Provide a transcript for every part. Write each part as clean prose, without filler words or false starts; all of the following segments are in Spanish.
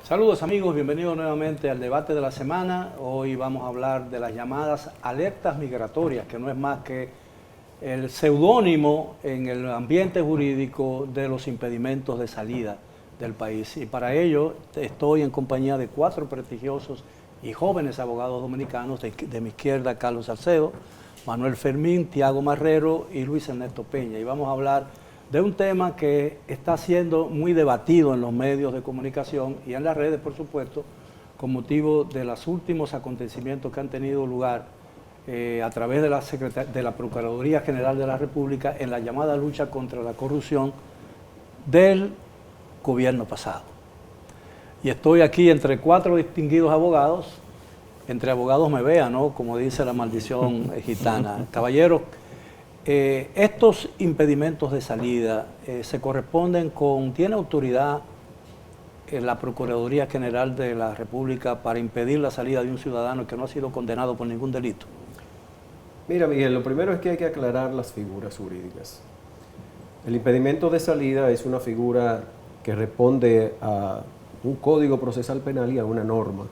Saludos amigos, bienvenidos nuevamente al debate de la semana. Hoy vamos a hablar de las llamadas alertas migratorias, que no es más que el seudónimo en el ambiente jurídico de los impedimentos de salida del país. Y para ello estoy en compañía de 4 prestigiosos y jóvenes abogados dominicanos. De mi izquierda, Carlos Salcedo, Manuel Fermín, Tiago Marrero y Luis Ernesto Peña. Y vamos a hablar de un tema que está siendo muy debatido en los medios de comunicación y en las redes, por supuesto, con motivo de los últimos acontecimientos que han tenido lugar a través de la Procuraduría General de la República en la llamada lucha contra la corrupción del gobierno pasado. Y estoy aquí entre 4 distinguidos abogados, entre abogados me vean, ¿no? Como dice la maldición gitana. Caballeros, estos impedimentos de salida se corresponden con, ¿tiene autoridad la Procuraduría General de la República para impedir la salida de un ciudadano que no ha sido condenado por ningún delito? Mira, Miguel, lo primero es que hay que aclarar las figuras jurídicas. El impedimento de salida es una figura que responde a un código procesal penal y a una norma,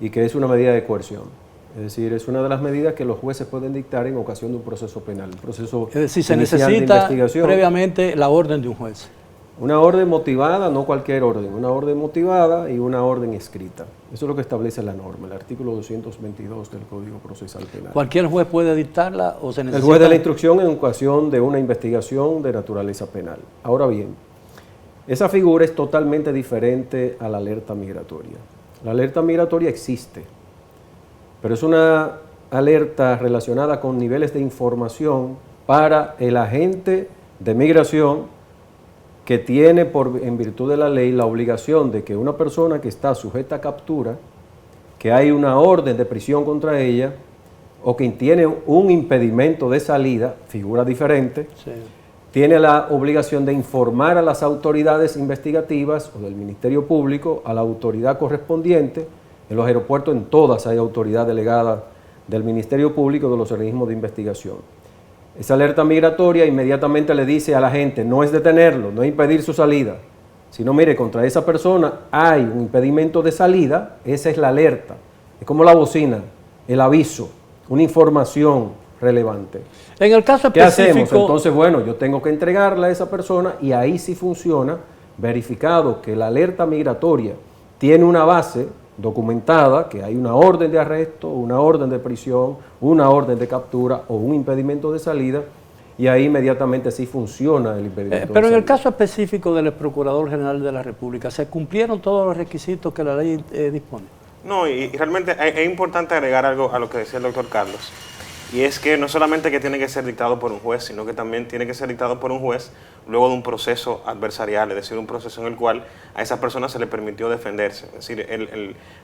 y que es una medida de coerción. Es decir, es una de las medidas que los jueces pueden dictar en ocasión de un proceso penal, un proceso es decir, se inicial de necesita investigación. Previamente la orden de un juez. Una orden motivada, no cualquier orden, una orden motivada y una orden escrita. Eso es lo que establece la norma, el artículo 222 del Código Procesal Penal. ¿Cualquier juez puede dictarla o se necesita? El juez de la instrucción en ocasión de una investigación de naturaleza penal. Ahora bien, esa figura es totalmente diferente a la alerta migratoria. La alerta migratoria existe, pero es una alerta relacionada con niveles de información para el agente de migración que tiene en virtud de la ley la obligación de que una persona que está sujeta a captura, que hay una orden de prisión contra ella o que tiene un impedimento de salida, figura diferente, sí, tiene la obligación de informar a las autoridades investigativas o del Ministerio Público, a la autoridad correspondiente. En los aeropuertos, en todas hay autoridad delegada del Ministerio Público, de los organismos de investigación. Esa alerta migratoria inmediatamente le dice a la gente, no es detenerlo, no es impedir su salida, sino mire, contra esa persona hay un impedimento de salida, esa es la alerta. Es como la bocina, el aviso, una información relevante. En el caso ¿Qué específico? hacemos? Entonces, bueno, yo tengo que entregarla a esa persona y ahí sí funciona, verificado que la alerta migratoria tiene una base documentada, que hay una orden de arresto, una orden de prisión, una orden de captura o un impedimento de salida, y ahí inmediatamente sí funciona el impedimento pero de en el salida. caso específico del Procurador General de la República, ¿se cumplieron todos los requisitos que la ley dispone? No, y realmente es importante agregar algo a lo que decía el doctor Carlos, y es que no solamente que tiene que ser dictado por un juez, sino que también tiene que ser dictado por un juez luego de un proceso adversarial, es decir, un proceso en el cual a esa persona se le permitió defenderse. Es decir,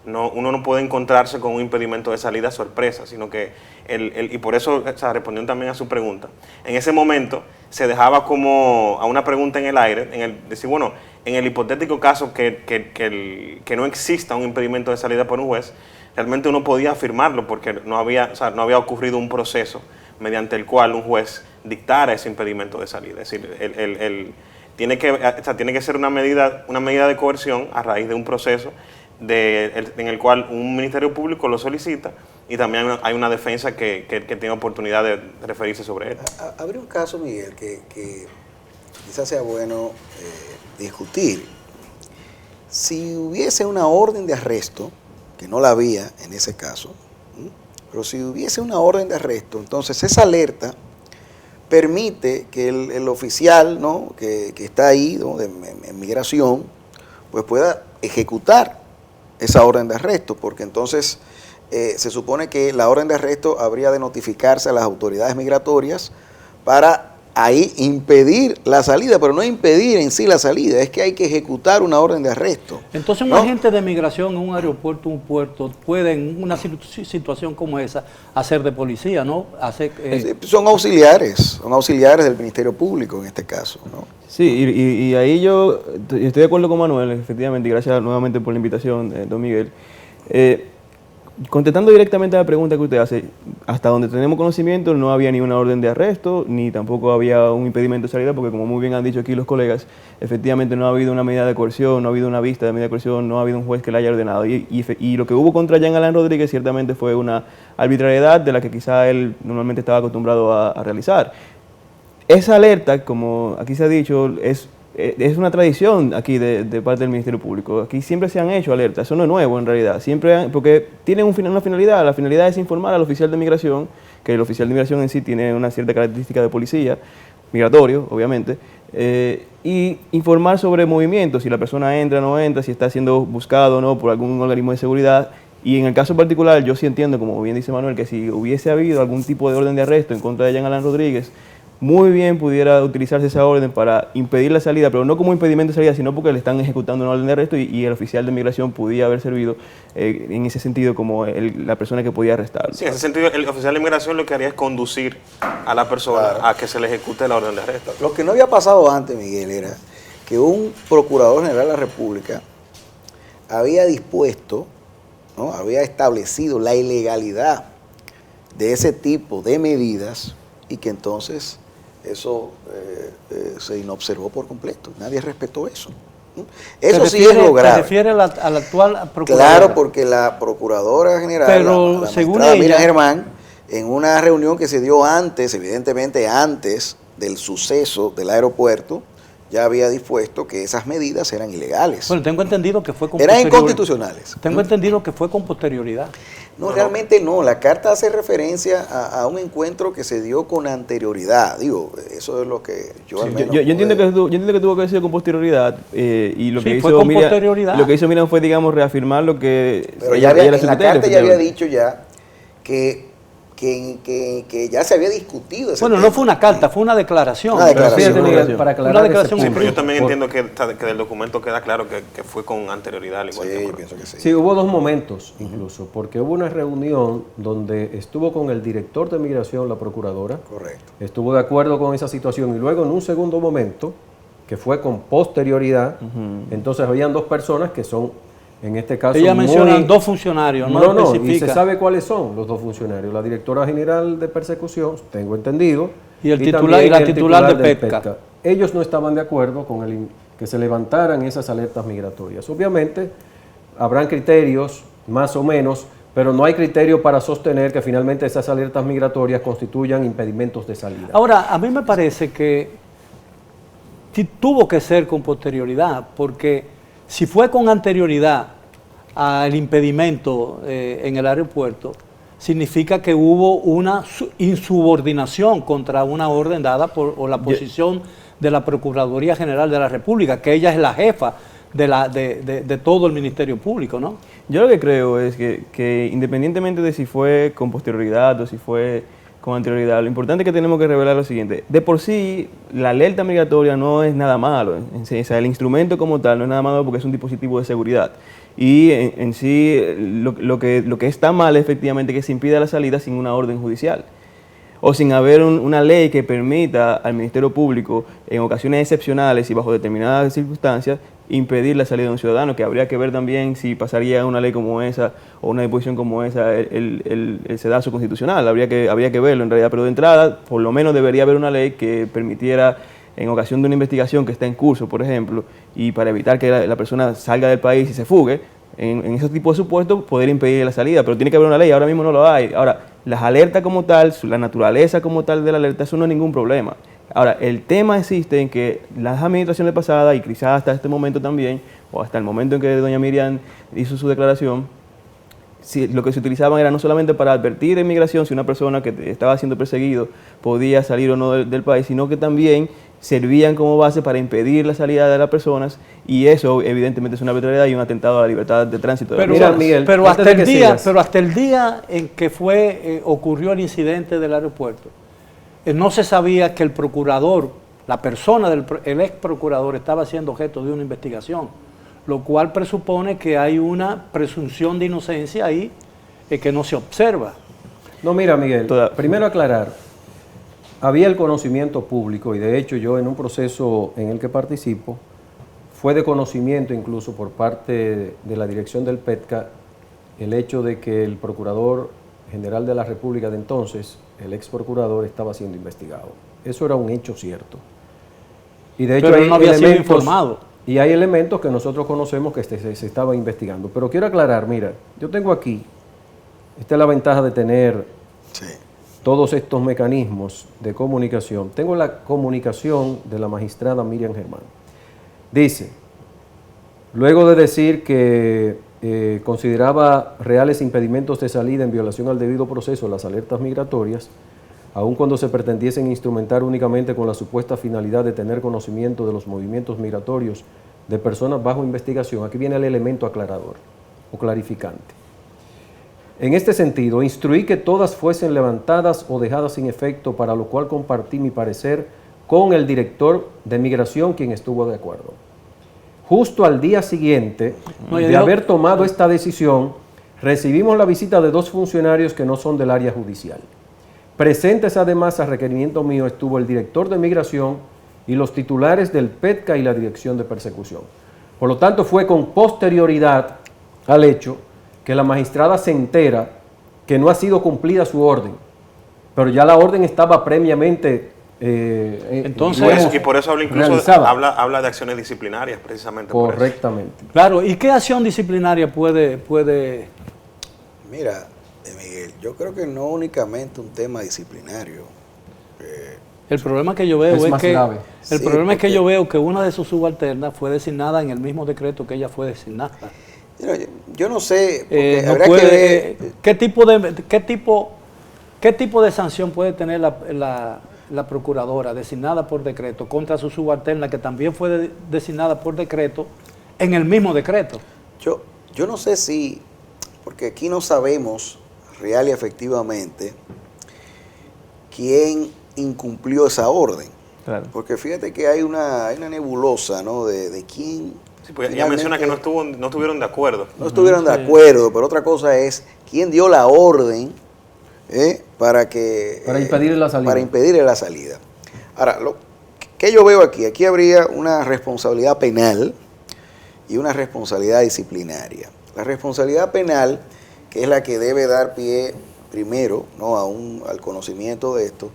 uno no puede encontrarse con un impedimento de salida sorpresa, sino que, y por eso, o sea, respondiendo también a su pregunta, en ese momento se dejaba como a una pregunta en el aire, decir, bueno, en el hipotético caso que no exista un impedimento de salida por un juez, realmente uno podía afirmarlo porque no había ocurrido un proceso mediante el cual un juez dictara ese impedimento de salida. Es decir, tiene que ser una medida de coerción a raíz de un proceso en el cual un Ministerio Público lo solicita y también hay una defensa que tiene oportunidad de referirse sobre él. Habría un caso, Miguel, que quizás sea bueno discutir. Si hubiese una orden de arresto, que no la había en ese caso, pero si hubiese una orden de arresto, entonces esa alerta permite que el oficial, ¿no?, que está ahí, ¿no?, en migración, pues pueda ejecutar esa orden de arresto, porque entonces se supone que la orden de arresto habría de notificarse a las autoridades migratorias para ahí impedir la salida, pero no impedir en sí la salida, es que hay que ejecutar una orden de arresto. Entonces, un agente de migración en un aeropuerto, un puerto, puede en una situación como esa hacer de policía, ¿no? Son auxiliares del Ministerio Público en este caso, ¿no? Sí, y ahí yo estoy de acuerdo con Manuel, efectivamente, y gracias nuevamente por la invitación, don Miguel. contestando directamente a la pregunta que usted hace, hasta donde tenemos conocimiento no había ni una orden de arresto, ni tampoco había un impedimento de salida, porque como muy bien han dicho aquí los colegas, efectivamente no ha habido una medida de coerción, no ha habido una vista de medida de coerción, no ha habido un juez que la haya ordenado. Y lo que hubo contra Jean Alain Rodríguez ciertamente fue una arbitrariedad de la que quizá él normalmente estaba acostumbrado a realizar. Esa alerta, como aquí se ha dicho, es una tradición aquí de parte del Ministerio Público. Aquí siempre se han hecho alertas, eso no es nuevo en realidad, porque tienen una finalidad, la finalidad es informar al oficial de migración, que el oficial de migración en sí tiene una cierta característica de policía, migratorio, obviamente, y informar sobre movimientos, si la persona entra o no entra, si está siendo buscado o no por algún organismo de seguridad. Y en el caso particular, yo sí entiendo, como bien dice Manuel, que si hubiese habido algún tipo de orden de arresto en contra de Jean Alain Rodríguez, muy bien pudiera utilizarse esa orden para impedir la salida, pero no como impedimento de salida, sino porque le están ejecutando una orden de arresto y el oficial de migración podía haber servido en ese sentido como la persona que podía arrestarlo. Sí, en ese sentido, el oficial de migración lo que haría es conducir a la persona a que se le ejecute la orden de arresto. Lo que no había pasado antes, Miguel, era que un procurador general de la República había dispuesto, ¿no?, había establecido la ilegalidad de ese tipo de medidas y que entonces eso se inobservó por completo. Nadie respetó eso. Eso sí es lo grave. ¿Se refiere a la actual procuradora? Claro, porque la procuradora general, pero la según magistrada ella, Miriam Germán, en una reunión que se dio antes, evidentemente antes del suceso del aeropuerto, ya había dispuesto que esas medidas eran ilegales. Bueno, tengo entendido que fue con Eran inconstitucionales. Tengo entendido que fue con posterioridad. No, realmente no. La carta hace referencia a un encuentro que se dio con anterioridad. Digo, eso es lo que yo al menos... Yo entiendo que tuvo que haber sido con posterioridad y lo que fue hizo con Miriam, posterioridad. Lo que hizo Miriam fue, digamos, reafirmar lo que... Pero ya había, en la carta ya había dicho ya que ya se había discutido ese bueno, tema. no fue una carta, fue una declaración. Una declaración. Para aclarar Una declaración ese Sí, punto. pero yo también entiendo que del documento queda claro que fue con anterioridad al igual Sí, que yo pienso que sí. Sí, hubo dos momentos incluso, porque hubo una reunión donde estuvo con el director de migración, la procuradora, Correcto. estuvo de acuerdo con esa situación y luego en un segundo momento, que fue con posterioridad, entonces habían dos personas que son, en este caso, Ella menciona dos funcionarios, no y especifica. se sabe cuáles son los dos funcionarios, la directora general de persecución, tengo entendido, Y el titular- también y la el titular de del PETCA. Ellos no estaban de acuerdo con que se levantaran esas alertas migratorias. Obviamente, habrán criterios, más o menos, pero no hay criterio para sostener que finalmente esas alertas migratorias constituyan impedimentos de salida. Ahora, a mí me parece que tuvo que ser con posterioridad, porque si fue con anterioridad al impedimento en el aeropuerto, significa que hubo una insubordinación contra una orden dada o la posición de la Procuraduría General de la República, que ella es la jefa de todo el Ministerio Público, ¿no? Yo lo que creo es que independientemente de si fue con posterioridad o si fue con anterioridad, lo importante es que tenemos que revelar lo siguiente. De por sí, la alerta migratoria no es nada malo. O sea, el instrumento como tal no es nada malo porque es un dispositivo de seguridad. Y en sí, lo que está mal efectivamente es que se impida la salida sin una orden judicial o sin haber una ley que permita al Ministerio Público, en ocasiones excepcionales y bajo determinadas circunstancias, impedir la salida de un ciudadano, que habría que ver también si pasaría una ley como esa o una disposición como esa el sedazo constitucional. Habría que verlo en realidad, pero de entrada, por lo menos debería haber una ley que permitiera, en ocasión de una investigación que está en curso, por ejemplo, y para evitar que la persona salga del país y se fugue, en esos tipos de supuestos, poder impedir la salida, pero tiene que haber una ley, ahora mismo no lo hay. Ahora, las alertas como tal, la naturaleza como tal de la alerta, eso no es ningún problema. Ahora, el tema existe en que las administraciones pasadas, y quizás hasta este momento también, o hasta el momento en que doña Miriam hizo su declaración, lo que se utilizaban era no solamente para advertir de migración si una persona que estaba siendo perseguido podía salir o no del país, sino que también servían como base para impedir la salida de las personas, y eso evidentemente es una arbitrariedad y un atentado a la libertad de tránsito. Pero, Mira, Miguel, pero antes de que sigas. hasta el día en que ocurrió el incidente del aeropuerto, no se sabía que el procurador, la persona el ex procurador, estaba siendo objeto de una investigación, lo cual presupone que hay una presunción de inocencia ahí que no se observa. No, mira, Miguel, primero aclarar, había el conocimiento público y de hecho yo en un proceso en el que participo, fue de conocimiento incluso por parte de la dirección del PETCA el hecho de que el Procurador General de la República de entonces, el ex procurador, estaba siendo investigado. Eso era un hecho cierto. Y de hecho Pero hay no había sido elementos, informado. y hay elementos que nosotros conocemos que se estaba investigando. Pero quiero aclarar, mira, yo tengo aquí, esta es la ventaja de tener Sí. todos estos mecanismos de comunicación. Tengo la comunicación de la magistrada Miriam Germán. Dice, luego de decir que consideraba reales impedimentos de salida en violación al debido proceso las alertas migratorias, aun cuando se pretendiesen instrumentar únicamente con la supuesta finalidad de tener conocimiento de los movimientos migratorios de personas bajo investigación, aquí viene el elemento aclarador o clarificante. En este sentido, instruí que todas fuesen levantadas o dejadas sin efecto, para lo cual compartí mi parecer con el director de Migración, quien estuvo de acuerdo. Justo al día siguiente de haber tomado esta decisión, recibimos la visita de 2 funcionarios que no son del área judicial. Presentes además a requerimiento mío estuvo el director de Migración y los titulares del PETCA y la Dirección de Persecución. Por lo tanto, fue con posterioridad al hecho que la magistrada se entera que no ha sido cumplida su orden, pero ya la orden estaba previamente Entonces, y por eso habla incluso realizada. habla de acciones disciplinarias, precisamente por eso. Correctamente. Claro, ¿y qué acción disciplinaria puede Mira, Miguel, yo creo que no únicamente un tema disciplinario. El problema que yo veo Es es más que grave. el Sí, problema es que porque- yo veo que una de sus subalternas fue designada en el mismo decreto que ella fue designada. Mira, yo no sé, porque No habría puede- que ver. ¿qué tipo de sanción puede tener la procuradora designada por decreto contra su subalterna que también fue designada por decreto en el mismo decreto? Yo no sé si, porque aquí no sabemos real y efectivamente quién incumplió esa orden. Claro. Porque fíjate que hay una nebulosa, ¿no? De quién. Sí, pues ella menciona que finalmente no estuvieron de acuerdo. no estuvieron de Sí. acuerdo, pero otra cosa es quién dio la orden para impedirle la salida. Para impedirle la salida. Ahora, ¿qué yo veo aquí? Aquí habría una responsabilidad penal y una responsabilidad disciplinaria. La responsabilidad penal, que es la que debe dar pie primero, ¿no?, al conocimiento de esto,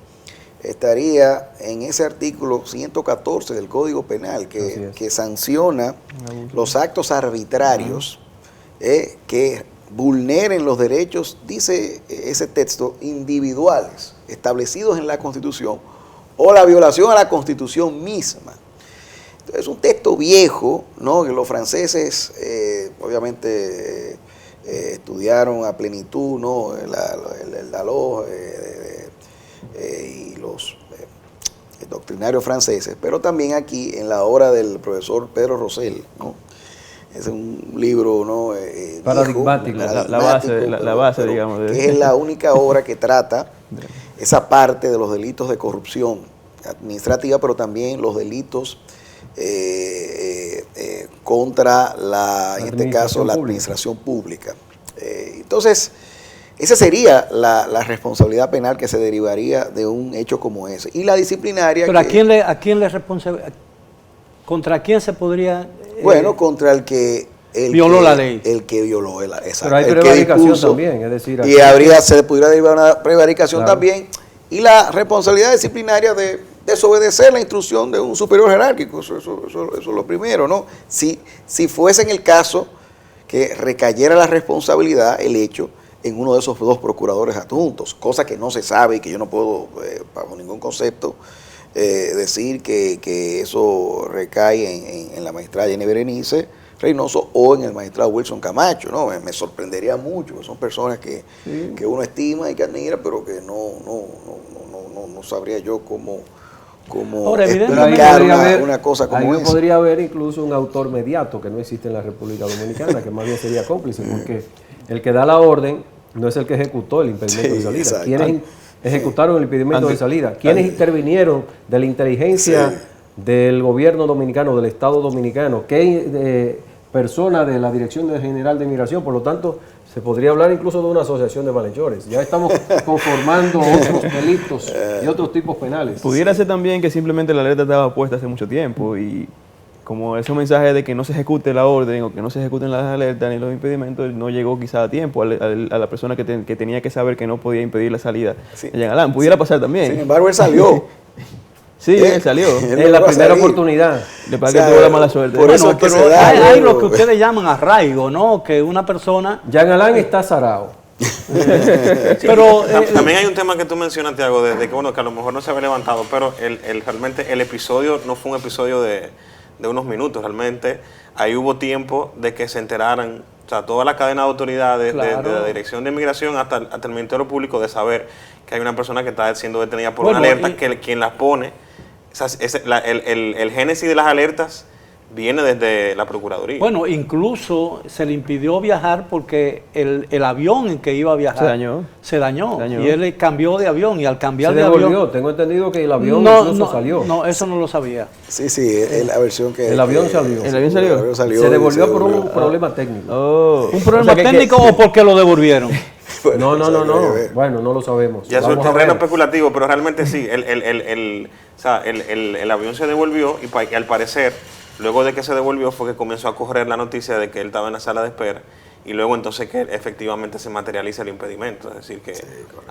estaría en ese artículo 114 del Código Penal, Así es. que sanciona los actos arbitrarios que vulneren los derechos, dice ese texto, individuales establecidos en la Constitución o la violación a la Constitución misma. Entonces, es un texto viejo, ¿no?, que los franceses obviamente estudiaron a plenitud, ¿no?, el Dalot y los doctrinarios franceses, pero también aquí en la obra del profesor Pedro Rosell, ¿no? Es un libro, ¿no?, Paradigmático. La base, digamos, de- que es la única obra que trata esa parte de los delitos de corrupción administrativa, pero también los delitos contra en este caso, la administración pública. Entonces, esa sería la responsabilidad penal que se derivaría de un hecho como ese. Y la disciplinaria... Pero que, ¿a quién le contra quién se podría bueno, contra el que... violó la ley? El que violó la ley. Pero hay el que prevaricación dispuso, también, es decir, y aquí- se podría derivar una prevaricación Claro. también. Y la responsabilidad disciplinaria de desobedecer la instrucción de un superior jerárquico, eso es lo primero, ¿no? Si fuese en el caso que recayera la responsabilidad, el hecho, en uno de esos 2 procuradores adjuntos, cosa que no se sabe y que yo no puedo, bajo ningún concepto, decir que eso recae en la magistrada Jenny Berenice Reynoso o en el magistrado Wilson Camacho, ¿no? Me sorprendería mucho, que son personas que uno estima y que admira, pero que no sabría yo cómo Ahora, Pero evidentemente- explicar ahí podría haber- una cosa como ahí esa. podría haber incluso un autor mediato que no existe en la República Dominicana, que más bien sería cómplice, porque el que da la orden no es el que ejecutó el impedimento Sí, de salida. exacto. ¿Quiénes ejecutaron el impedimento de salida? ¿Quiénes intervinieron de la inteligencia del gobierno dominicano, del Estado dominicano? ¿Qué persona de la Dirección General de Migración? Por lo tanto, se podría hablar incluso de una asociación de malhechores. Ya estamos conformando otros delitos y otros tipos penales. Pudiera ser también que simplemente la alerta estaba puesta hace mucho tiempo y como esos mensajes de que no se ejecute la orden o que no se ejecuten las alertas ni los impedimentos, no llegó quizá a tiempo a la persona que tenía que saber que no podía impedir la salida Sí. de Jean Alain. Pudiera pasar también. Sin embargo, él salió. Sí, él salió. Él En la logró primera salir. oportunidad. Después O sea, que tuvo la mala suerte. por eso Bueno, es que pero se da hay luego. lo que ustedes llaman arraigo, ¿no? Que una persona... Jean Alain está zarao. Pero También hay un tema que tú mencionas, Tiago, de que, bueno, que a lo mejor no se había levantado, pero realmente el episodio no fue un episodio de unos minutos, realmente ahí hubo tiempo de que se enteraran, o sea, toda la cadena de autoridades, Claro. de la Dirección de Inmigración hasta el Ministerio Público, de saber que hay una persona que está siendo detenida por Bueno, una alerta, y- que quien las pone, o sea, el génesis de las alertas viene desde la Procuraduría. Bueno, incluso se le impidió viajar porque el avión en que iba a viajar Se dañó. Se dañó. Se dañó. Y él cambió de avión y al cambiar Se de devolvió. avión... Tengo entendido que el avión No, incluso no, salió. no, eso no lo sabía. Sí, sí, es la versión que... El avión que- salió. ¿El avión salió? El avión salió Se y devolvió por un devolvió. problema técnico. Oh. ¿Un problema O sea, que- técnico o porque lo devolvieron? Bueno, No. o sea, que- Bueno, no lo sabemos. Ya es un Vamos a terreno ver. especulativo, pero realmente sí, o sea, el avión se devolvió y al parecer, luego de que se devolvió fue que comenzó a correr la noticia de que él estaba en la sala de espera y luego entonces que efectivamente se materializa el impedimento. Es decir, que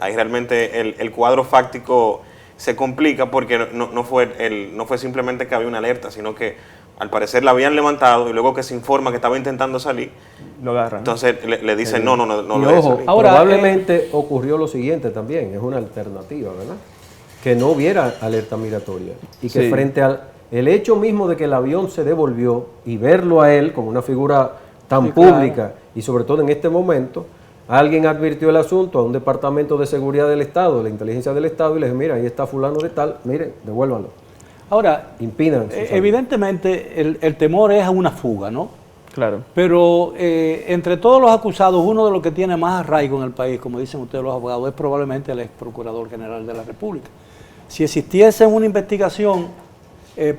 ahí realmente el cuadro fáctico se complica porque no fue simplemente que había una alerta, sino que al parecer la habían levantado y luego que se informa que estaba intentando salir, Lo agarran. entonces le dicen no Y lo dejes ojo, salir. Ahora, probablemente ocurrió lo siguiente también, es una alternativa, ¿verdad? Que no hubiera alerta migratoria y que Sí. frente al el hecho mismo de que el avión se devolvió y verlo a él como una figura tan Sí, claro. pública y sobre todo en este momento, alguien advirtió el asunto a un departamento de seguridad del Estado, de la inteligencia del Estado, y le dijo, mira, ahí está fulano de tal, miren, devuélvanlo, Ahora, impidan su salida. evidentemente el temor es a una fuga, ¿no? Claro. Pero entre todos los acusados, uno de los que tiene más arraigo en el país, como dicen ustedes los abogados, es probablemente el ex procurador general de la República. Si existiese una investigación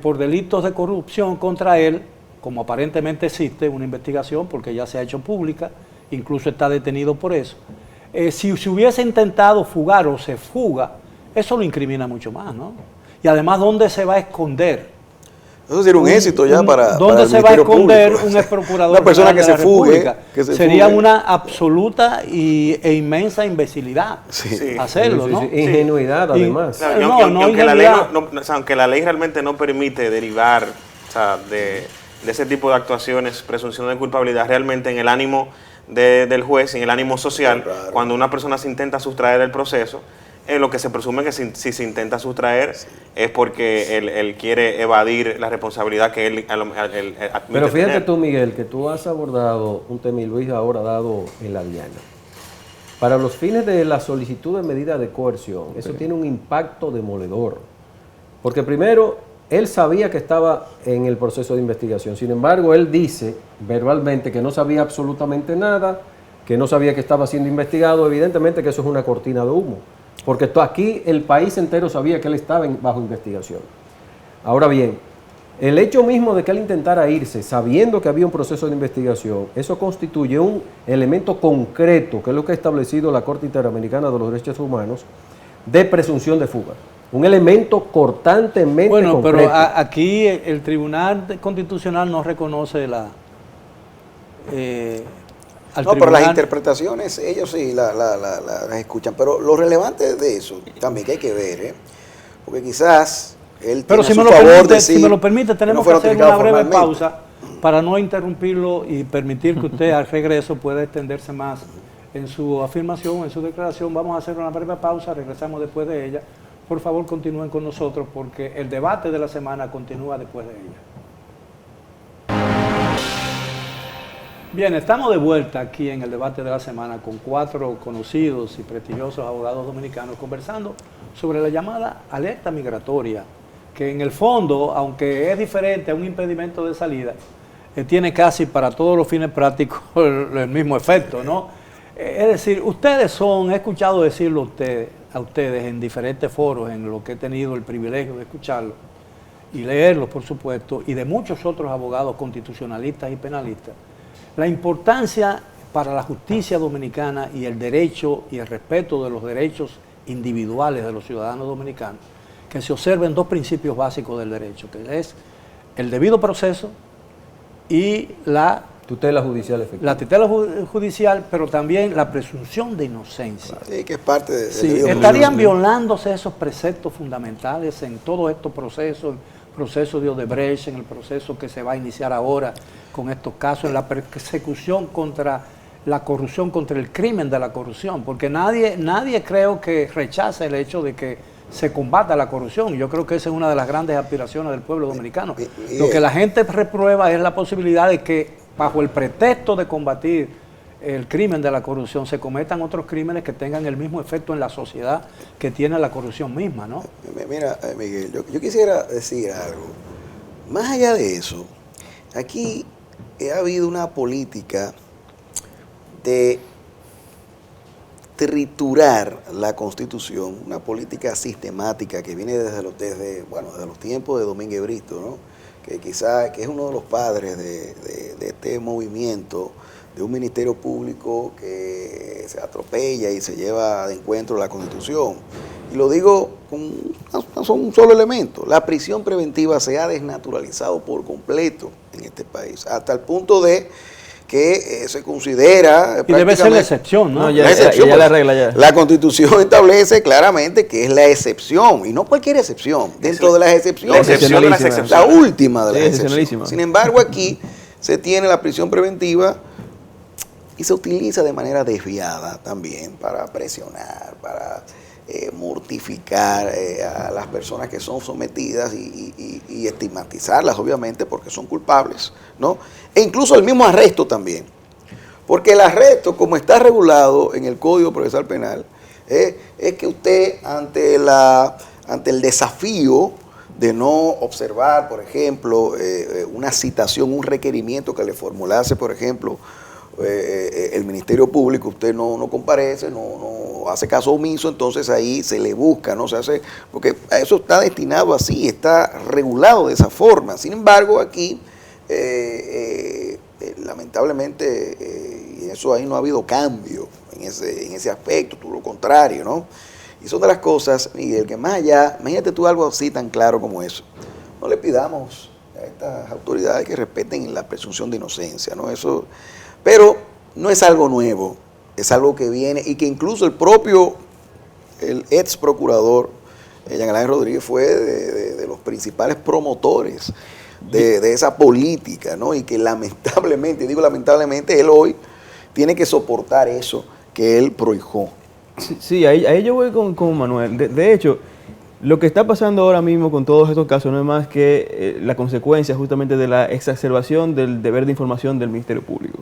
por delitos de corrupción contra él, como aparentemente existe una investigación porque ya se ha hecho pública, incluso está detenido por eso, si se hubiese intentado fugar o se fuga, eso lo incrimina mucho más, ¿no? Y además, ¿dónde se va a esconder? Eso sería un éxito ya para ¿Dónde el se va a Ministerio esconder Público. un ex procurador Una persona general que de se la fugue, República? que se Sería fugue. una absoluta e inmensa imbecilidad Sí. hacerlo, Sí, ¿no? sí, sí. Ingenuidad, además. Claro, y No, aunque, no, aunque la ley ingenuidad. o sea, aunque la ley realmente no permite derivar, o sea, de ese tipo de actuaciones, presunción de culpabilidad, realmente en el ánimo del juez, en el ánimo social, Claro. cuando una persona se intenta sustraer del proceso, lo que se presume que si se intenta sustraer es porque él quiere evadir la responsabilidad que él admite Pero fíjate tener. tú, Miguel, que tú has abordado un tema y Luis ahora ha dado en la diana. Para los fines de la solicitud de medida de coerción, eso tiene un impacto demoledor. Porque primero, él sabía que estaba en el proceso de investigación. Sin embargo, él dice verbalmente que no sabía absolutamente nada, que no sabía que estaba siendo investigado. Evidentemente que eso es una cortina de humo. Porque aquí el país entero sabía que él estaba bajo investigación. Ahora bien, el hecho mismo de que él intentara irse sabiendo que había un proceso de investigación, eso constituye un elemento concreto, que es lo que ha establecido la Corte Interamericana de los Derechos Humanos, de presunción de fuga. Un elemento cortantemente Bueno, pero concreto. aquí el Tribunal Constitucional no reconoce al No, pero las tribunal- interpretaciones, ellos sí las escuchan. Pero lo relevante de eso también que hay que ver, porque quizás él Pero tiene si a me, su lo favor permite, decir si me lo permite, tenemos fue que hacer notificado una breve formalmente. pausa para no interrumpirlo y permitir que usted al regreso pueda extenderse más en su afirmación, en su declaración. Vamos a hacer una breve pausa, regresamos después de ella. Por favor, continúen con nosotros porque el debate de la semana continúa después de ella. Bien, estamos de vuelta aquí en el debate de la semana con 4 conocidos y prestigiosos abogados dominicanos conversando sobre la llamada alerta migratoria, que en el fondo, aunque es diferente a un impedimento de salida, tiene casi para todos los fines prácticos el mismo efecto, ¿no? Es decir, ustedes he escuchado decirlo a ustedes en diferentes foros, en lo que he tenido el privilegio de escucharlo y leerlos, por supuesto, y de muchos otros abogados constitucionalistas y penalistas, la importancia para la justicia dominicana y el derecho y el respeto de los derechos individuales de los ciudadanos dominicanos, que se observen 2 principios básicos del derecho, que es el debido proceso y la Tutela judicial efectiva. la tutela judicial, pero también la presunción de inocencia. Sí, que es parte del Sí, debido estarían proceso. violándose esos preceptos fundamentales en todos estos procesos, el proceso de Odebrecht, en el proceso que se va a iniciar ahora con estos casos, en la persecución contra la corrupción, contra el crimen de la corrupción, porque nadie creo que rechace el hecho de que se combata la corrupción. Yo creo que esa es una de las grandes aspiraciones del pueblo dominicano. Lo que la gente reprueba es la posibilidad de que bajo el pretexto de combatir el crimen de la corrupción se cometan otros crímenes que tengan el mismo efecto en la sociedad que tiene la corrupción misma, ¿no? Mira, Miguel, yo quisiera decir algo. Más allá de eso, aquí ha habido una política de triturar la Constitución, una política sistemática que viene desde los tiempos de Domínguez Brito, ¿no? Que quizá que es uno de los padres de este movimiento de un ministerio público que se atropella y se lleva de encuentro la Constitución. Y lo digo con un solo elemento. La prisión preventiva se ha desnaturalizado por completo en este país, hasta el punto de que se considera... Y debe ser la excepción, ¿no? Ya, la excepción, ya la regla ya. La Constitución establece claramente que es la excepción, y no cualquier excepción, dentro de las excepciones. La excepción de las La excepciones. última de las Sí, excepciones. excepcionalísima. Sin embargo, aquí se tiene la prisión preventiva y se utiliza de manera desviada también para presionar, para mortificar a las personas que son sometidas y estigmatizarlas, obviamente, porque son culpables, ¿no? E incluso el mismo arresto también. Porque el arresto, como está regulado en el Código Procesal Penal, es que usted ante el desafío de no observar, por ejemplo, una citación, un requerimiento que le formulase, por ejemplo, el Ministerio Público, usted no comparece, no hace caso omiso, entonces ahí se le busca, no se hace, porque eso está destinado así, está regulado de esa forma. Sin embargo, aquí lamentablemente, y eso ahí no ha habido cambio en ese aspecto, todo lo contrario, ¿no? Y son de las cosas, Miguel, que más allá, imagínate tú algo así tan claro como eso, no le pidamos a estas autoridades que respeten la presunción de inocencia, ¿no? Eso, pero no es algo nuevo, es algo que viene y que incluso el ex procurador Jean Alain Rodríguez fue de los principales promotores de esa política, ¿no? Y que lamentablemente, digo lamentablemente, él hoy tiene que soportar eso que él prohijó. Sí, ahí yo voy con Manuel. De hecho, lo que está pasando ahora mismo con todos estos casos no es más que la consecuencia justamente de la exacerbación del deber de información del Ministerio Público.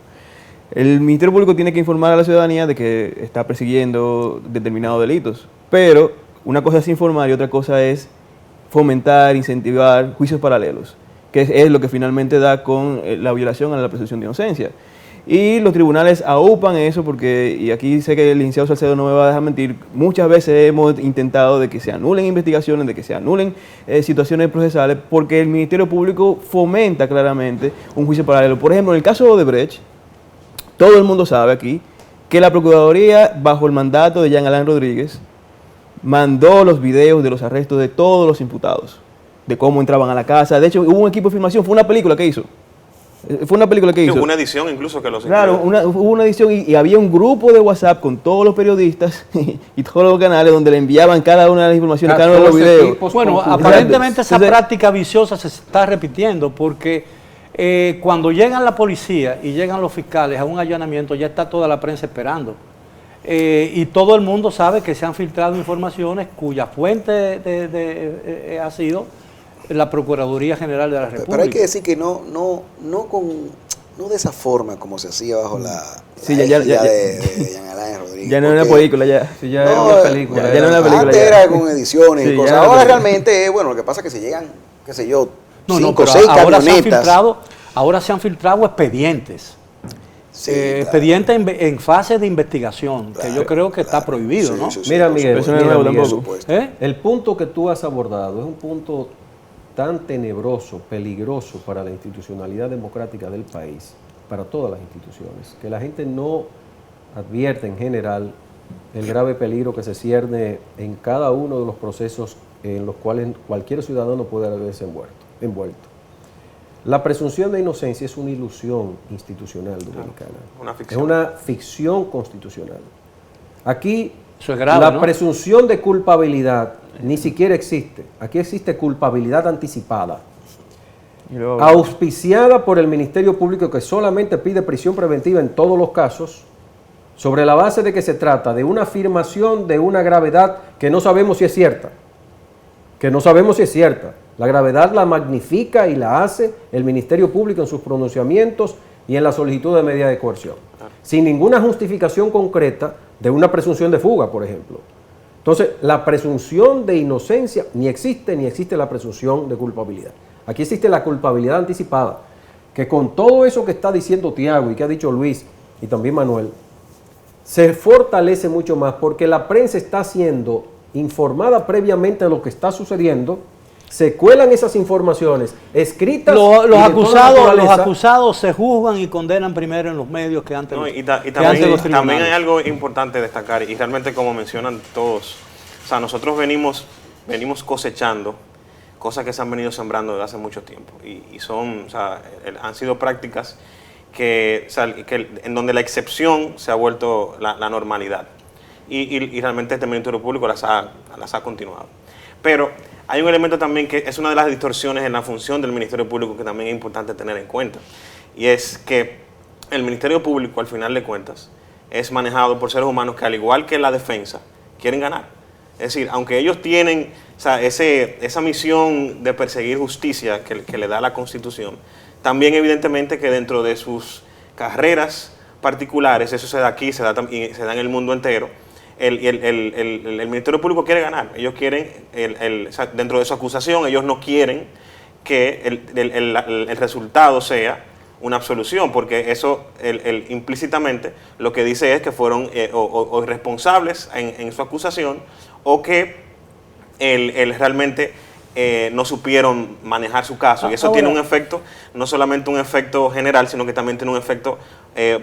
El Ministerio Público tiene que informar a la ciudadanía de que está persiguiendo determinados delitos, pero una cosa es informar y otra cosa es fomentar, incentivar juicios paralelos, que es lo que finalmente da con la violación a la presunción de inocencia. Y los tribunales aupan eso porque, y aquí sé que el licenciado Salcedo no me va a dejar mentir, muchas veces hemos intentado de que se anulen investigaciones, de que se anulen situaciones procesales, porque el Ministerio Público fomenta claramente un juicio paralelo. Por ejemplo, en el caso de Odebrecht, todo el mundo sabe aquí que la Procuraduría, bajo el mandato de Jean Alain Rodríguez, mandó los videos de los arrestos de todos los imputados, de cómo entraban a la casa. De hecho, hubo un equipo de filmación, fue una película que hizo. Fue una película que hizo. Hubo una edición incluso que los... Claro, hubo una edición y había un grupo de WhatsApp con todos los periodistas y todos los canales donde le enviaban cada una de las informaciones, cada uno de los videos. Bueno, aparentemente esa práctica viciosa se está repitiendo porque cuando llegan la policía y llegan los fiscales a un allanamiento ya está toda la prensa esperando. Y todo el mundo sabe que se han filtrado informaciones cuya fuente ha sido la Procuraduría General de la República. Pero hay que decir que no de esa forma como se hacía bajo la ya, de Jean Alain Rodríguez. Ya no es una película, ya. Sí, ya era una película. Ya no era una película. Antes era con ediciones Sí, y cosas. ya era Ahora película. realmente, bueno, lo que pasa es que se llegan, qué sé yo, No, 5 o pero 6 ahora camionetas. ahora se han filtrado expedientes. Sí, claro. Expedientes en fase de investigación, que yo creo que está prohibido, Sí, ¿no? sí, sí, Mira, por Miguel, supuesto. eso no es mira, nuevo Miguel, Por tampoco. supuesto. el punto que tú has abordado es un punto tan tenebroso, peligroso para la institucionalidad democrática del país, para todas las instituciones, que la gente no advierte en general el grave peligro que se cierne en cada uno de los procesos en los cuales cualquier ciudadano puede verse envuelto. La presunción de inocencia es una ilusión institucional dominicana. Una Es ficción. una ficción constitucional. Aquí Eso es grave, la ¿no? presunción de culpabilidad ni siquiera existe. Aquí existe culpabilidad anticipada, Y luego- auspiciada por el Ministerio Público, que solamente pide prisión preventiva en todos los casos, sobre la base de que se trata de una afirmación de una gravedad que no sabemos si es cierta. Que no sabemos si es cierta. La gravedad la magnifica y la hace el Ministerio Público en sus pronunciamientos y en la solicitud de medida de coerción, sin ninguna justificación concreta de una presunción de fuga, por ejemplo. Entonces, la presunción de inocencia ni existe la presunción de culpabilidad. Aquí existe la culpabilidad anticipada, que con todo eso que está diciendo Tiago y que ha dicho Luis y también Manuel, se fortalece mucho más porque la prensa está siendo informada previamente de lo que está sucediendo, se cuelan esas informaciones escritas. Los y de toda acusados, naturaleza. los acusados se juzgan y condenan primero en los medios que antes, No, y que ante los también hay tribunales. algo importante destacar, y realmente como mencionan todos, o sea, nosotros venimos cosechando cosas que se han venido sembrando desde hace mucho tiempo, y son, o sea, han sido prácticas que, o sea, en donde la excepción se ha vuelto la normalidad, y realmente este Ministerio Público las ha continuado. Pero hay un elemento también que es una de las distorsiones en la función del Ministerio Público que también es importante tener en cuenta, y es que el Ministerio Público, al final de cuentas, es manejado por seres humanos que, al igual que la defensa, quieren ganar. Es decir, aunque ellos tienen, o sea, esa misión de perseguir justicia que le da la Constitución, también evidentemente que dentro de sus carreras particulares, eso se da aquí, se da en el mundo entero, el Ministerio Público quiere ganar. Ellos quieren, o sea, dentro de su acusación, ellos no quieren que el resultado sea una absolución, porque eso implícitamente lo que dice es que fueron o irresponsables en su acusación, o que realmente no supieron manejar su caso. Y eso Ahora, tiene un efecto, no solamente un efecto general, sino que también tiene un efecto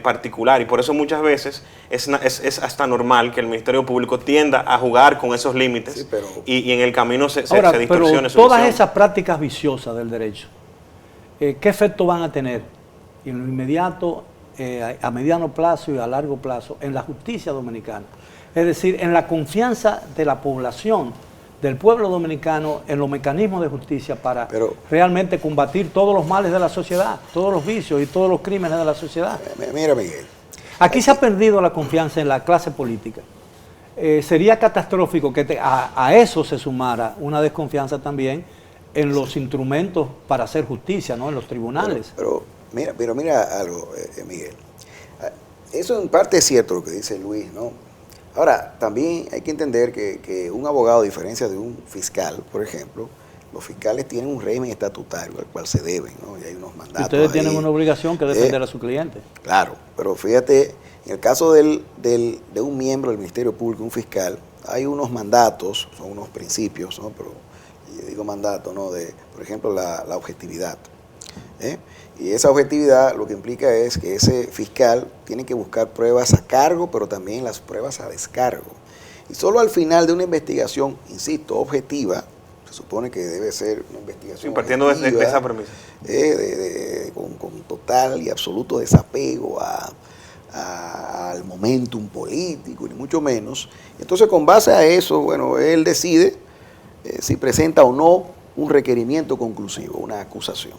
particular. Y por eso muchas veces es hasta normal que el Ministerio Público tienda a jugar con esos límites, Sí, pero- y en el camino se Ahora, distorsione pero su todas visión. esas prácticas viciosas del derecho, ¿qué efecto van a tener en lo inmediato, a mediano plazo y a largo plazo en la justicia dominicana? Es decir, en la confianza de la población, del pueblo dominicano, en los mecanismos de justicia para realmente combatir todos los males de la sociedad, todos los vicios y todos los crímenes de la sociedad. Mira, Miguel. Aquí se ha perdido la confianza en la clase política. Sería catastrófico que a eso se sumara una desconfianza también en los instrumentos para hacer justicia, ¿no? En los tribunales. Pero mira algo, Miguel. Eso en parte es cierto lo que dice Luis, ¿no? Ahora, también hay que entender que un abogado, a diferencia de un fiscal, por ejemplo, los fiscales tienen un régimen estatutario al cual se deben, ¿no? Y hay unos mandatos. Y ustedes tienen ahí. una obligación que defender a su cliente. Claro, pero fíjate, en el caso de un miembro del Ministerio Público, un fiscal, hay unos mandatos, son unos principios, ¿no? Pero yo digo mandato, ¿no? Por ejemplo, la objetividad. Y esa objetividad lo que implica es que ese fiscal tiene que buscar pruebas a cargo, pero también las pruebas a descargo. Y solo al final de una investigación, insisto, objetiva, se supone que debe ser una investigación partiendo de esa premisa. Con total y absoluto desapego al momentum político, ni mucho menos. Entonces, con base a eso, bueno, él decide si presenta o no un requerimiento conclusivo, una acusación.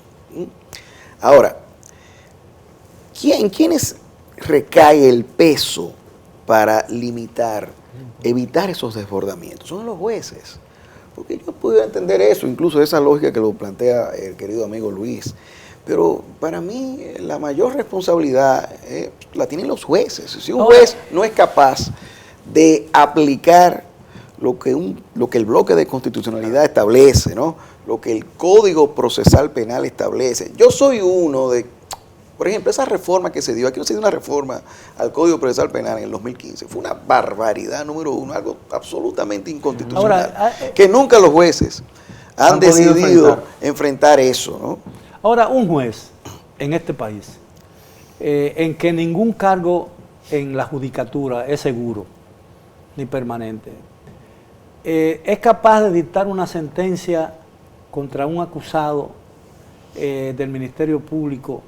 Ahora, ¿en quiénes recae el peso para evitar esos desbordamientos? Son los jueces. Porque yo puedo entender eso, incluso esa lógica que lo plantea el querido amigo Luis. Pero para mí la mayor responsabilidad la tienen los jueces. Si un juez no es capaz de aplicar lo que el bloque de constitucionalidad establece, ¿no? Lo que el Código Procesal Penal establece. Yo soy uno de, por ejemplo, esa reforma que se dio, aquí no se dio una reforma al Código Procesal Penal en el 2015, fue una barbaridad, número uno, algo absolutamente inconstitucional, que nunca los jueces han decidido enfrentar eso, ¿no? Ahora, un juez en este país, en que ningún cargo en la judicatura es seguro ni permanente, es capaz de dictar una sentencia contra un acusado del Ministerio Público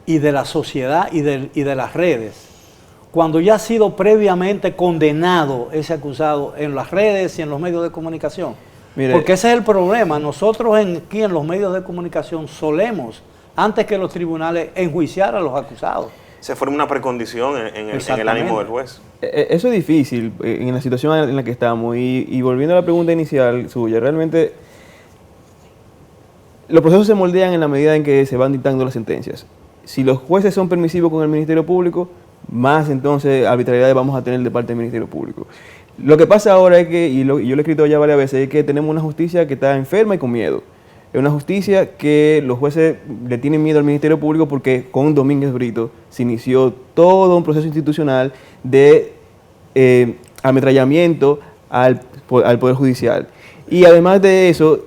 y de la sociedad y de las redes, cuando ya ha sido previamente condenado ese acusado en las redes y en los medios de comunicación? Mire, porque ese es el problema. Nosotros aquí en los medios de comunicación solemos, antes que los tribunales, enjuiciar a los acusados. Se forma una precondición en el ánimo del juez. Eso es difícil en la situación en la que estamos. Y volviendo a la pregunta inicial suya, realmente los procesos se moldean en la medida en que se van dictando las sentencias. Si los jueces son permisivos con el Ministerio Público, más entonces arbitrariedades vamos a tener de parte del Ministerio Público. Lo que pasa ahora es que, y yo lo he escrito ya varias veces, es que tenemos una justicia que está enferma y con miedo. Es una justicia que los jueces le tienen miedo al Ministerio Público porque con Domínguez Brito se inició todo un proceso institucional de ametrallamiento al Poder Judicial. Y además de eso,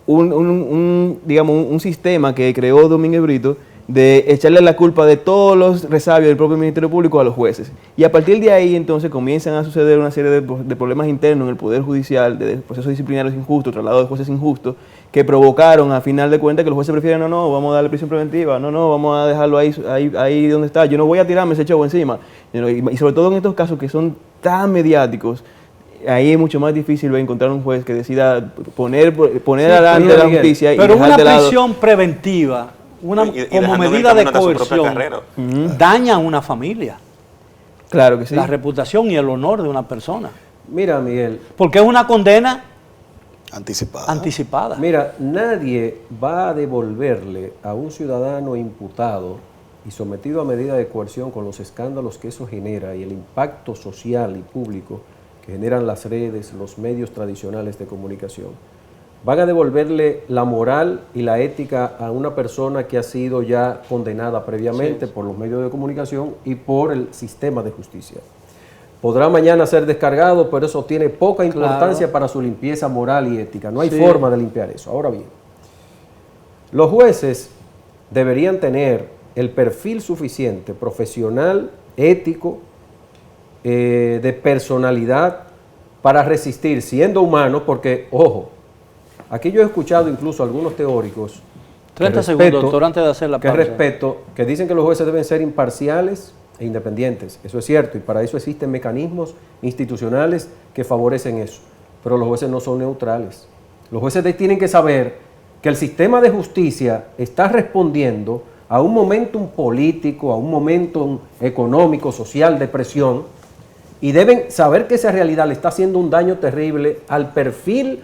un sistema que creó Domínguez Brito de echarle la culpa de todos los resabios del propio Ministerio Público a los jueces. Y a partir de ahí entonces comienzan a suceder una serie de problemas internos en el Poder Judicial, de procesos disciplinarios injustos, traslado de jueces injustos, que provocaron a final de cuentas que los jueces prefieren, no, vamos a darle prisión preventiva, no, vamos a dejarlo ahí donde está, yo no voy a tirarme ese chavo encima. Y sobre todo en estos casos que son tan mediáticos, ahí es mucho más difícil encontrar un juez que decida poner adelante la justicia y pero dejar una de lado. prisión preventiva, como medida de coerción, daña a una familia. Claro que sí. La reputación y el honor de una persona. Mira, Miguel. Porque es una condena anticipada. Mira, nadie va a devolverle a un ciudadano imputado y sometido a medida de coerción con los escándalos que eso genera y el impacto social y público que generan las redes, los medios tradicionales de comunicación. Van a devolverle la moral y la ética a una persona que ha sido ya condenada previamente por los medios de comunicación y por el sistema de justicia. Podrá mañana ser descargado, pero eso tiene poca importancia para su limpieza moral y ética. No hay forma de limpiar eso. Ahora bien, los jueces deberían tener el perfil suficiente, profesional, ético, de personalidad, para resistir, siendo humanos, porque, ojo, aquí yo he escuchado incluso algunos teóricos 30 segundos, doctor, antes de hacer la pausa. Que dicen que los jueces deben ser imparciales e independientes. Eso es cierto, y para eso existen mecanismos institucionales que favorecen eso. Pero los jueces no son neutrales. Los jueces tienen que saber que el sistema de justicia está respondiendo a un momentum político, a un momentum económico, social de presión, y deben saber que esa realidad le está haciendo un daño terrible al perfil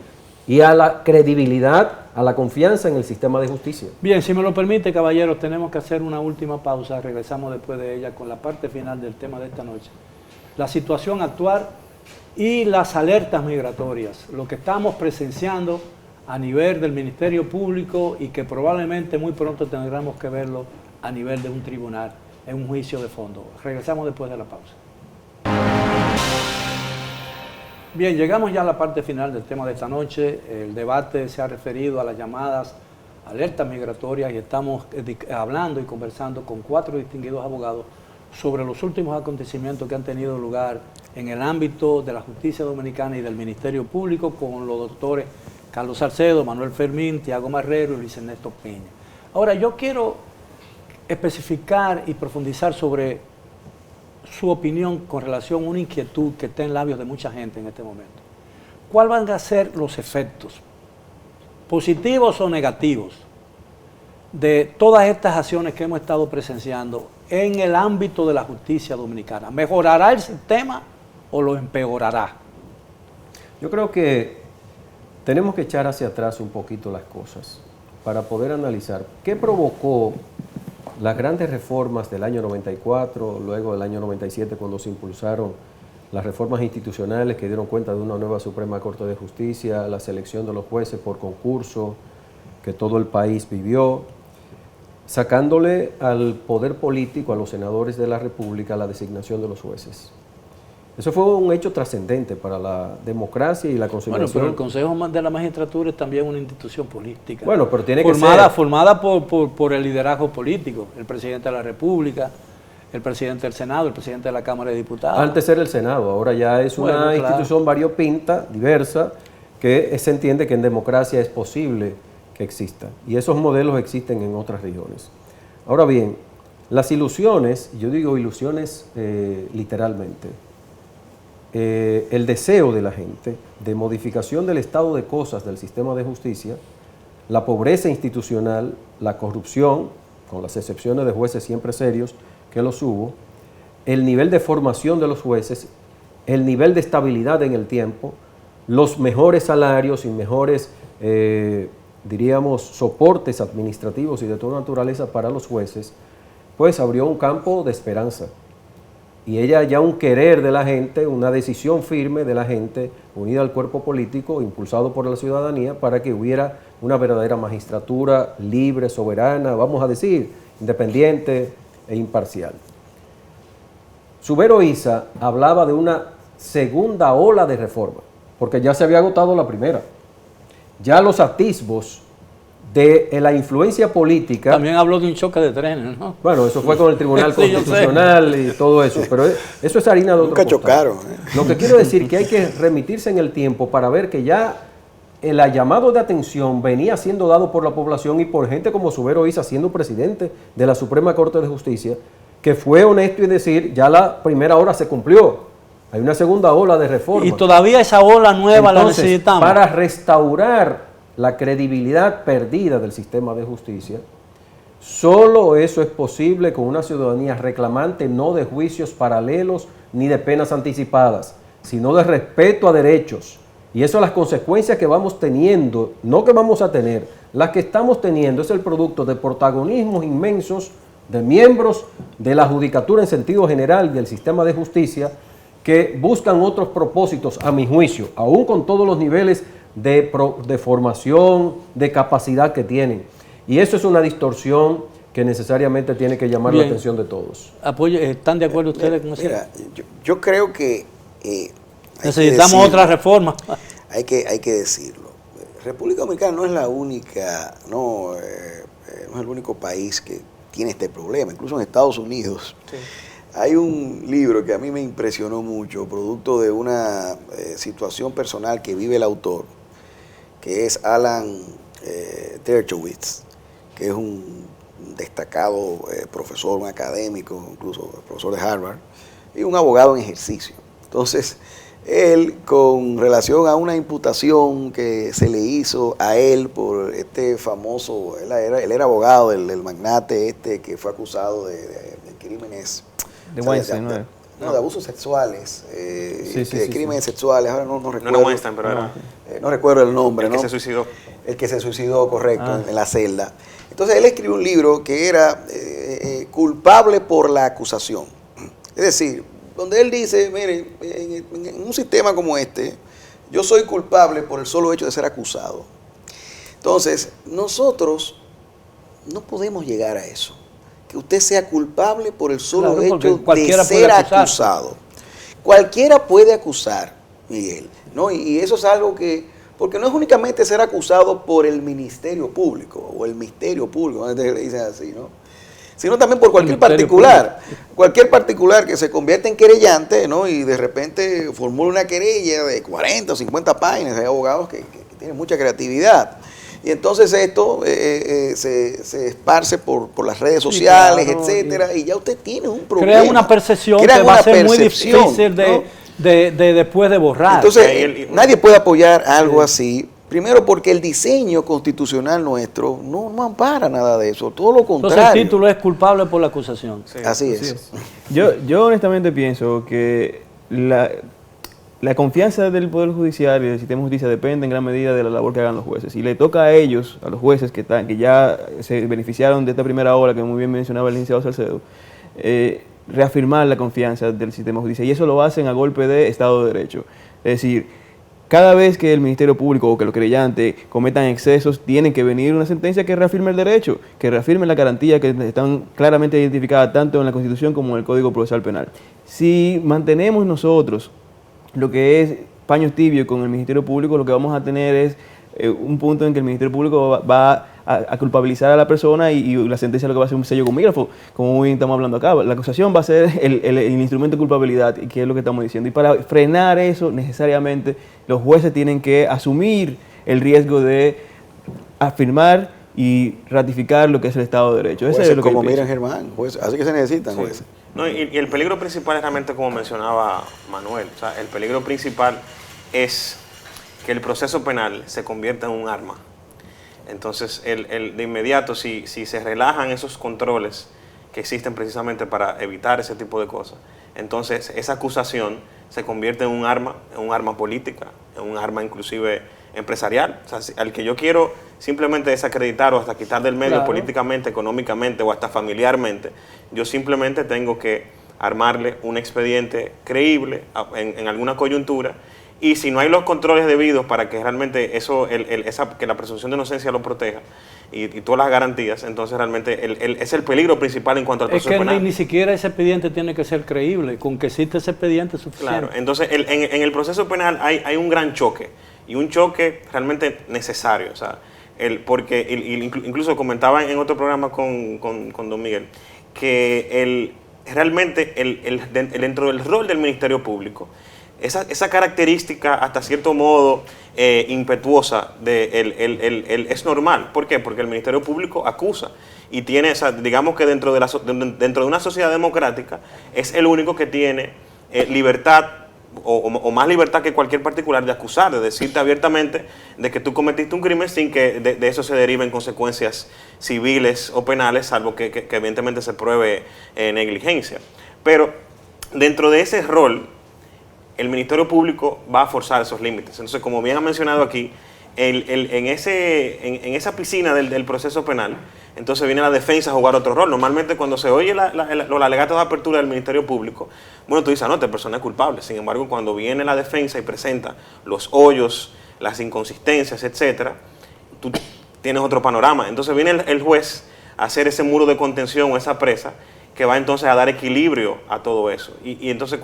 y a la credibilidad, a la confianza en el sistema de justicia. Bien, si me lo permite, caballeros, tenemos que hacer una última pausa. Regresamos después de ella con la parte final del tema de esta noche. La situación actual y las alertas migratorias, lo que estamos presenciando a nivel del Ministerio Público y que probablemente muy pronto tendremos que verlo a nivel de un tribunal, en un juicio de fondo. Regresamos después de la pausa. Bien, llegamos ya a la parte final del tema de esta noche. El debate se ha referido a las llamadas alertas migratorias y estamos hablando y conversando con 4 distinguidos abogados sobre los últimos acontecimientos que han tenido lugar en el ámbito de la justicia dominicana y del Ministerio Público con los doctores Carlos Salcedo, Manuel Fermín, Tiago Marrero y Luis Ernesto Peña. Ahora, yo quiero especificar y profundizar sobre su opinión con relación a una inquietud que está en labios de mucha gente en este momento. ¿Cuáles van a ser los efectos, positivos o negativos, de todas estas acciones que hemos estado presenciando en el ámbito de la justicia dominicana? ¿Mejorará el sistema o lo empeorará? Yo creo que tenemos que echar hacia atrás un poquito las cosas para poder analizar qué provocó las grandes reformas del año 94, luego del año 97, cuando se impulsaron las reformas institucionales que dieron cuenta de una nueva Suprema Corte de Justicia, la selección de los jueces por concurso que todo el país vivió, sacándole al poder político, a los senadores de la República, la designación de los jueces. Eso fue un hecho trascendente para la democracia y la consolidación. Bueno, pero el Consejo de la Magistratura es también una institución política. Bueno, pero tiene que ser formada por el liderazgo político, el presidente de la República, el presidente del Senado, el presidente de la Cámara de Diputados. Antes era el Senado, ahora ya es una institución variopinta, diversa, que se entiende que en democracia es posible exista. Y esos modelos existen en otras regiones. Ahora bien, las ilusiones, yo digo ilusiones literalmente, el deseo de la gente de modificación del estado de cosas del sistema de justicia, la pobreza institucional, la corrupción, con las excepciones de jueces siempre serios, que los hubo, el nivel de formación de los jueces, el nivel de estabilidad en el tiempo, los mejores salarios y mejores, diríamos, soportes administrativos y de toda naturaleza para los jueces, pues abrió un campo de esperanza. Y ella ya un querer de la gente, una decisión firme de la gente, unida al cuerpo político, impulsado por la ciudadanía, para que hubiera una verdadera magistratura libre, soberana, vamos a decir, independiente e imparcial. Subero Isa hablaba de una segunda ola de reforma, porque ya se había agotado la primera. Ya los atisbos de la influencia política... También habló de un choque de trenes, ¿no? Bueno, eso fue con el Tribunal Sí, Constitucional y todo eso, pero eso es harina de otro Nunca costal. chocaron. Lo que quiero decir es que hay que remitirse en el tiempo para ver que ya el llamado de atención venía siendo dado por la población y por gente como Subero Isa, siendo presidente de la Suprema Corte de Justicia, que fue honesto y decir, ya la primera ola se cumplió, hay una segunda ola de reforma. Y todavía esa ola nueva Entonces, la necesitamos. para restaurar la credibilidad perdida del sistema de justicia, solo eso es posible con una ciudadanía reclamante no de juicios paralelos ni de penas anticipadas, sino de respeto a derechos. Y eso, las consecuencias que vamos teniendo, no que vamos a tener, las que estamos teniendo es el producto de protagonismos inmensos de miembros de la judicatura en sentido general del sistema de justicia que buscan otros propósitos, a mi juicio, aún con todos los niveles de formación, de capacidad que tienen. Y eso es una distorsión que necesariamente tiene que llamar la atención de todos. ¿Están de acuerdo ustedes con eso? Mira, yo creo que necesitamos otra reforma. Hay que decirlo. República Dominicana no es la única, no es el único país que tiene este problema. Incluso en Estados Unidos hay un libro que a mí me impresionó mucho, producto de una situación personal que vive el autor, que es Alan Dershowitz, que es un destacado profesor, un académico, incluso profesor de Harvard, y un abogado en ejercicio. Entonces, él, con relación a una imputación que se le hizo a él por este famoso, él era abogado del magnate que fue acusado de crímenes, De Weinstein, ¿no? de abusos sexuales, Sí, crímenes sexuales, ahora no recuerdo. No era Weinstein, pero era No recuerdo el nombre, el que ¿no? se suicidó. El que se suicidó, correcto, en la celda. Entonces él escribió un libro que era culpable por la acusación. Es decir, donde él dice, mire, en un sistema como este, yo soy culpable por el solo hecho de ser acusado. Entonces, nosotros no podemos llegar a eso. Que usted sea culpable por el solo Claro, hecho de ser puede acusado. Cualquiera puede acusar, Miguel, ¿no? Y eso es algo que, porque no es únicamente ser acusado por el Ministerio Público o el Ministerio Público, donde te dicen así, ¿no? Sino también por cualquier particular que se convierte en querellante, ¿no? Y de repente formula una querella de 40 o 50 páginas. Hay abogados que tienen mucha creatividad. Y entonces esto se esparce por las redes sociales, claro, etcétera, y ya usted tiene un problema. Crea una percepción Crea que va a una ser muy percepción, difícil ¿no? de después de borrar. Entonces, nadie puede apoyar algo así. Primero porque el diseño constitucional nuestro no ampara nada de eso, todo lo contrario. Entonces el título es culpable por la acusación. Sí. Así es. Yo honestamente pienso que la confianza del Poder Judicial y del sistema de justicia depende en gran medida de la labor que hagan los jueces. Y le toca a ellos, a los jueces que ya se beneficiaron de esta primera ola que muy bien mencionaba el licenciado Salcedo, reafirmar la confianza del sistema judicial. Y eso lo hacen a golpe de Estado de Derecho. Es decir, cada vez que el Ministerio Público o que los creyentes cometan excesos, tiene que venir una sentencia que reafirme el derecho, que reafirme la garantía que están claramente identificadas tanto en la Constitución como en el Código Procesal Penal. Si mantenemos nosotros lo que es paños tibios con el Ministerio Público, lo que vamos a tener es un punto en que el Ministerio Público va a culpabilizar a la persona y la sentencia lo que va a ser un sello con mígrafo, como muy bien estamos hablando acá. La acusación va a ser el instrumento de culpabilidad, que es lo que estamos diciendo. Y para frenar eso, necesariamente, los jueces tienen que asumir el riesgo de afirmar y ratificar lo que es el Estado de Derecho. Eso Jueces es lo que como yo pienso. Miriam Germán, jueces, así que se necesitan jueces. No, y el peligro principal es realmente como mencionaba Manuel. O sea, el peligro principal es que el proceso penal se convierta en un arma. Entonces, de inmediato, si se relajan esos controles que existen precisamente para evitar ese tipo de cosas, entonces esa acusación se convierte en un arma política, en un arma inclusive empresarial. O sea, al que yo quiero simplemente desacreditar o hasta quitar del medio, claro, políticamente, económicamente o hasta familiarmente, yo simplemente tengo que armarle un expediente creíble en alguna coyuntura. Y si no hay los controles debidos para que realmente que la presunción de inocencia lo proteja y todas las garantías, entonces realmente es el peligro principal en cuanto al proceso penal. Es que ni siquiera ese expediente tiene que ser creíble, con que existe ese expediente es suficiente. Claro, entonces en el proceso penal hay un gran choque, y un choque realmente necesario, o sea, porque incluso comentaba en otro programa con don Miguel, que realmente dentro del rol del Ministerio Público, esa característica hasta cierto modo impetuosa es normal. ¿Por qué? Porque el Ministerio Público acusa y tiene, digamos que dentro de una sociedad democrática es el único que tiene libertad o más libertad que cualquier particular de acusar, de decirte abiertamente de que tú cometiste un crimen sin que de eso se deriven consecuencias civiles o penales, salvo que evidentemente se pruebe negligencia. Pero dentro de ese rol, el Ministerio Público va a forzar esos límites. Entonces, como bien ha mencionado aquí, en esa piscina del proceso penal, entonces viene la defensa a jugar otro rol. Normalmente cuando se oye los alegatos de apertura del Ministerio Público, bueno, tú dices, no, esta persona es culpable. Sin embargo, cuando viene la defensa y presenta los hoyos, las inconsistencias, etcétera, tú tienes otro panorama. Entonces viene el juez a hacer ese muro de contención o esa presa que va entonces a dar equilibrio a todo eso. Y entonces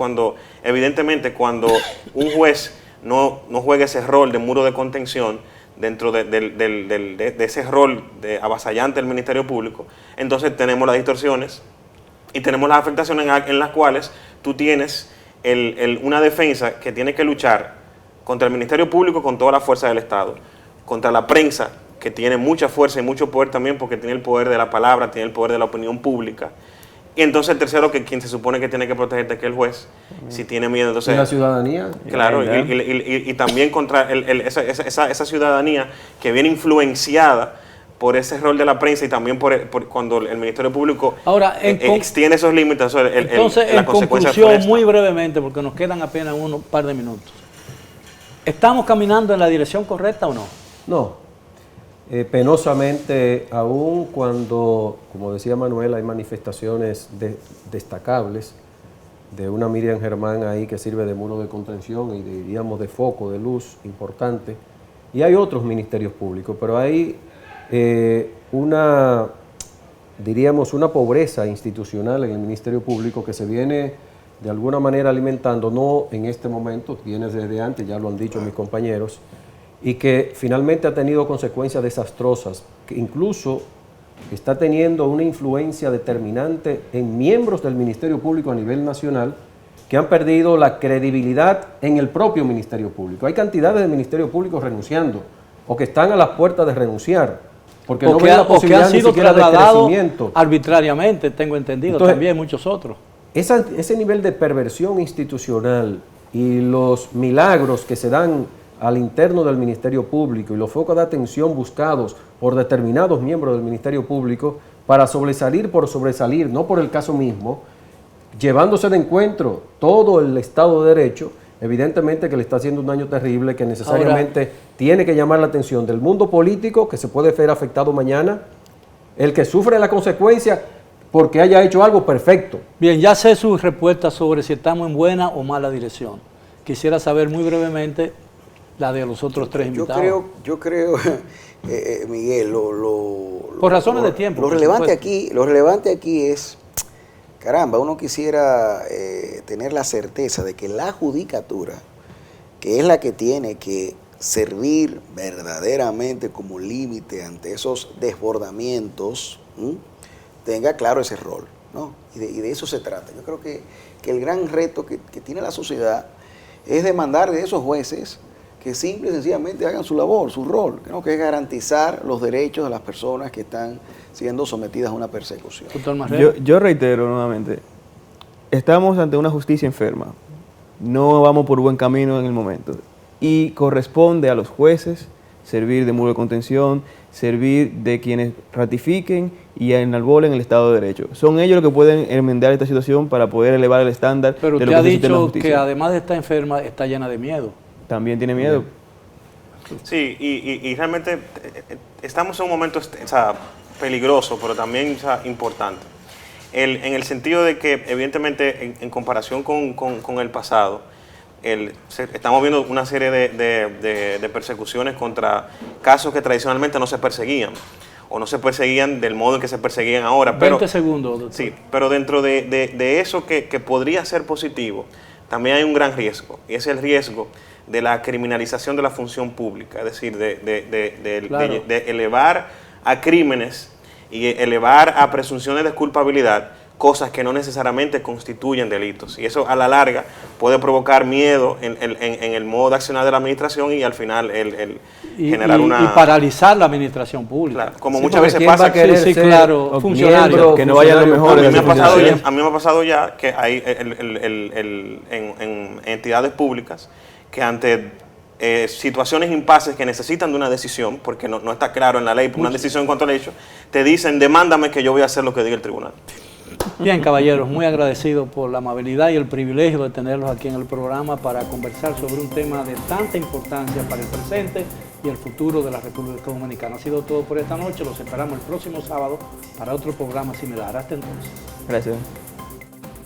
evidentemente cuando un juez no juega ese rol de muro de contención dentro de ese rol de avasallante del Ministerio Público, entonces tenemos las distorsiones y tenemos las afectaciones en las cuales tú tienes una defensa que tiene que luchar contra el Ministerio Público con toda la fuerza del Estado, contra la prensa, que tiene mucha fuerza y mucho poder también porque tiene el poder de la palabra, tiene el poder de la opinión pública. Y entonces el tercero, que quien se supone que tiene que protegerte, que es el juez, si tiene miedo, entonces... ¿Y la ciudadanía? Claro, y también contra esa ciudadanía que viene influenciada por ese rol de la prensa y también por cuando el Ministerio Público extiende esos límites. Entonces, en conclusión, muy brevemente, porque nos quedan apenas un par de minutos. ¿Estamos caminando en la dirección correcta o no? No. Penosamente, aún cuando, como decía Manuel, hay manifestaciones destacables de una Miriam Germán ahí que sirve de muro de contención y diríamos de foco, de luz importante, y hay otros ministerios públicos, pero hay una pobreza institucional en el Ministerio Público que se viene de alguna manera alimentando, no en este momento, viene desde antes, ya lo han dicho mis compañeros, y que finalmente ha tenido consecuencias desastrosas, que incluso está teniendo una influencia determinante en miembros del Ministerio Público a nivel nacional que han perdido la credibilidad en el propio Ministerio Público. Hay cantidades de Ministerios Públicos renunciando o que están a las puertas de renunciar porque no ven la posibilidad ni siquiera de crecimiento. Arbitrariamente, tengo entendido. Entonces, también muchos otros. Ese nivel de perversión institucional y los milagros que se dan al interno del Ministerio Público y los focos de atención buscados por determinados miembros del Ministerio Público para sobresalir por sobresalir, no por el caso mismo, llevándose de encuentro todo el Estado de Derecho, evidentemente que le está haciendo un daño terrible que necesariamente tiene que llamar la atención del mundo político, que se puede ver afectado mañana, el que sufre la consecuencia porque haya hecho algo perfecto. Bien, ya sé su respuesta sobre si estamos en buena o mala dirección. Quisiera saber muy brevemente la de los otros tres invitados. Yo creo Miguel, por razones de tiempo. Lo relevante aquí es, caramba, uno quisiera tener la certeza de que la judicatura, que es la que tiene que servir verdaderamente como límite ante esos desbordamientos, tenga claro ese rol, ¿no? Y de eso se trata. Yo creo que el gran reto que tiene la sociedad es demandar de esos jueces que simple y sencillamente hagan su labor, su rol, ¿no? Que es garantizar los derechos de las personas que están siendo sometidas a una persecución. Doctor Marrero. Yo reitero nuevamente, estamos ante una justicia enferma, no vamos por buen camino en el momento y corresponde a los jueces servir de muro de contención, servir de quienes ratifiquen y enarbolen el Estado de Derecho. Son ellos los que pueden enmendar esta situación para poder elevar el estándar Pero de usted lo ha que se necesita en la dicho justicia. que además de estar enferma, está llena de miedo. También tiene miedo. Sí, y realmente estamos en un momento peligroso, pero también importante. En el sentido de que, evidentemente, en comparación con el pasado, estamos viendo una serie de persecuciones contra casos que tradicionalmente no se perseguían, o no se perseguían del modo en que se perseguían ahora. 20 segundos, doctor. Sí, pero dentro de eso que podría ser positivo, también hay un gran riesgo, y es el riesgo de la criminalización de la función pública, es decir, de elevar a crímenes y elevar a presunciones de culpabilidad cosas que no necesariamente constituyen delitos. Y eso a la larga puede provocar miedo en el modo de accionar de la administración y al final generar una... Y paralizar la administración pública. Claro, como Sí, muchas porque veces ¿quién va pasa a querer sí, ser claro, funcionario, miembro, que no vayan los funcionario mejores. a mí me ha pasado ya que hay en entidades públicas que ante situaciones impases que necesitan de una decisión, porque no está claro en la ley, una decisión en cuanto al hecho, te dicen, demándame que yo voy a hacer lo que diga el tribunal. Bien, caballeros, muy agradecido por la amabilidad y el privilegio de tenerlos aquí en el programa para conversar sobre un tema de tanta importancia para el presente y el futuro de la República Dominicana. Ha sido todo por esta noche, los esperamos el próximo sábado para otro programa similar. Hasta entonces. Gracias.